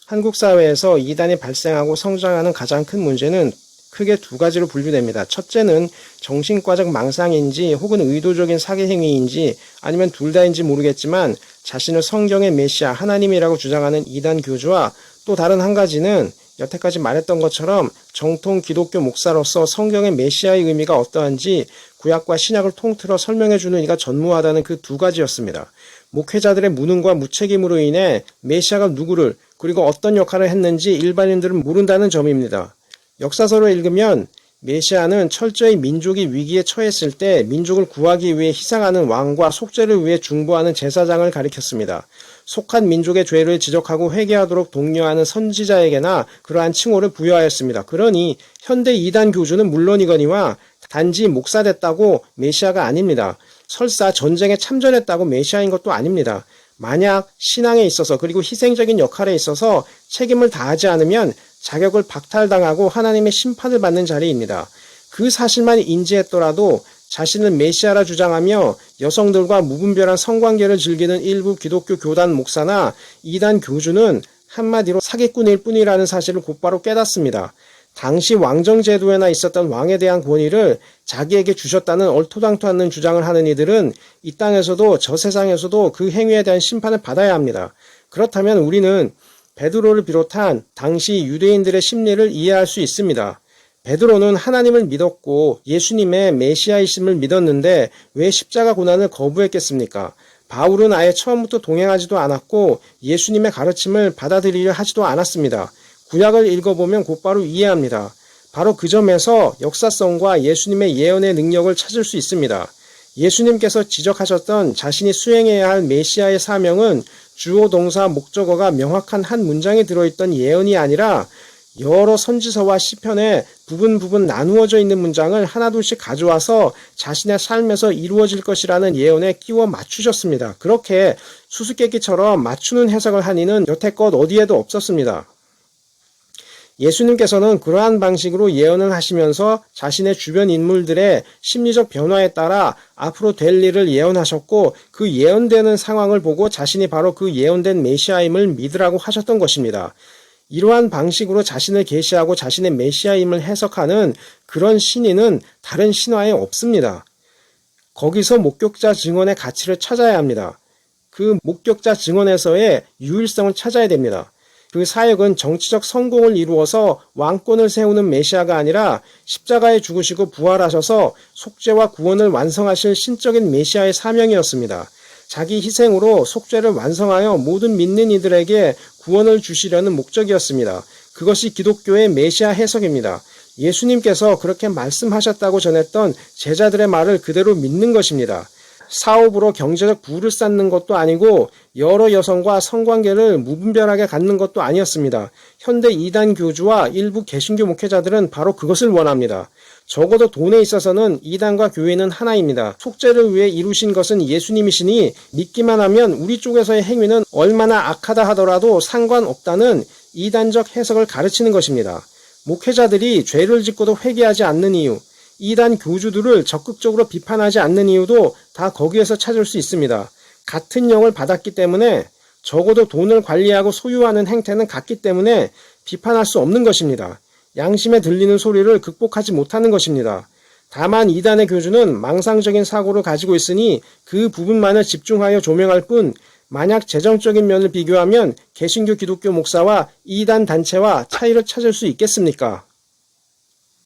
한국 사회에서 이단이 발생하고 성장하는 가장 큰 문제는 크게 두 가지로 분류됩니다. 첫째는 정신과적 망상인지 혹은 의도적인 사기 행위인지 아니면 둘 다인지 모르겠지만 자신을 성경의 메시아 하나님이라고 주장하는 이단 교주와 또 다른 한 가지는 여태까지 말했던 것처럼 정통 기독교 목사로서 성경의 메시아의 의미가 어떠한지 구약과 신약을 통틀어 설명해주는 이가 전무하다는 그 두 가지였습니다. 목회자들의 무능과 무책임으로 인해 메시아가 누구를 그리고 어떤 역할을 했는지 일반인들은 모른다는 점입니다. 역사서를 읽으면 메시아는 철저히 민족이 위기에 처했을 때 민족을 구하기 위해 희생하는 왕과 속죄를 위해 중보하는 제사장을 가리켰습니다. 속한 민족의 죄를 지적하고 회개하도록 독려하는 선지자에게나 그러한 칭호를 부여하였습니다. 그러니 현대 이단 교주는 물론이거니와 단지 목사 됐다고 메시아가 아닙니다. 설사 전쟁에 참전했다고 메시아인 것도 아닙니다. 만약 신앙에 있어서 그리고 희생적인 역할에 있어서 책임을 다하지 않으면 자격을 박탈당하고 하나님의 심판을 받는 자리입니다. 그 사실만 인지했더라도 자신을 메시아라 주장하며 여성들과 무분별한 성관계를 즐기는 일부 기독교 교단 목사나 이단 교주는 한마디로 사기꾼일 뿐이라는 사실을 곧바로 깨닫습니다. 당시 왕정제도에나 있었던 왕에 대한 권위를 자기에게 주셨다는 얼토당토 않는 주장을 하는 이들은 이 땅에서도 저 세상에서도 그 행위에 대한 심판을 받아야 합니다. 그렇다면 우리는 베드로를 비롯한 당시 유대인들의 심리를 이해할 수 있습니다. 베드로는 하나님을 믿었고 예수님의 메시아이심을 믿었는데 왜 십자가 고난을 거부했겠습니까? 바울은 아예 처음부터 동행하지도 않았고 예수님의 가르침을 받아들이려 하지도 않았습니다. 구약을 읽어보면 곧바로 이해합니다. 바로 그 점에서 역사성과 예수님의 예언의 능력을 찾을 수 있습니다. 예수님께서 지적하셨던 자신이 수행해야 할 메시아의 사명은 주어 동사 목적어가 명확한 한 문장에 들어있던 예언이 아니라 여러 선지서와 시편에 부분 나누어져 있는 문장을 하나둘씩 가져와서 자신의 삶에서 이루어질 것이라는 예언에 끼워 맞추셨습니다. 그렇게 수수께끼처럼 맞추는 해석을 한 이는 여태껏 어디에도 없었습니다. 예수님께서는 그러한 방식으로 예언을 하시면서 자신의 주변 인물들의 심리적 변화에 따라 앞으로 될 일을 예언하셨고 그 예언되는 상황을 보고 자신이 바로 그 예언된 메시아임을 믿으라고 하셨던 것입니다. 이러한 방식으로 자신을 계시하고 자신의 메시아임을 해석하는 그런 신인은 다른 신화에 없습니다. 거기서 목격자 증언의 가치를 찾아야 합니다. 그 목격자 증언에서의 유일성을 찾아야 됩니다. 그 사역은 정치적 성공을 이루어서 왕권을 세우는 메시아가 아니라 십자가에 죽으시고 부활하셔서 속죄와 구원을 완성하실 신적인 메시아의 사명이었습니다. 자기 희생으로 속죄를 완성하여 모든 믿는 이들에게 구원을 주시려는 목적이었습니다. 그것이 기독교의 메시아 해석입니다. 예수님께서 그렇게 말씀하셨다고 전했던 제자들의 말을 그대로 믿는 것입니다. 사업으로 경제적 부를 쌓는 것도 아니고 여러 여성과 성관계를 무분별하게 갖는 것도 아니었습니다. 현대 이단 교주와 일부 개신교 목회자들은 바로 그것을 원합니다. 적어도 돈에 있어서는 이단과 교회는 하나입니다. 속죄를 위해 이루신 것은 예수님이시니 믿기만 하면 우리 쪽에서의 행위는 얼마나 악하다 하더라도 상관없다는 이단적 해석을 가르치는 것입니다. 목회자들이 죄를 짓고도 회개하지 않는 이유, 이단 교주들을 적극적으로 비판하지 않는 이유도 다 거기에서 찾을 수 있습니다. 같은 영을 받았기 때문에 적어도 돈을 관리하고 소유하는 행태는 같기 때문에 비판할 수 없는 것입니다. 양심에 들리는 소리를 극복하지 못하는 것입니다. 다만 이단의 교주는 망상적인 사고를 가지고 있으니 그 부분만을 집중하여 조명할 뿐 만약 재정적인 면을 비교하면 개신교 기독교 목사와 이단 단체와 차이를 찾을 수 있겠습니까?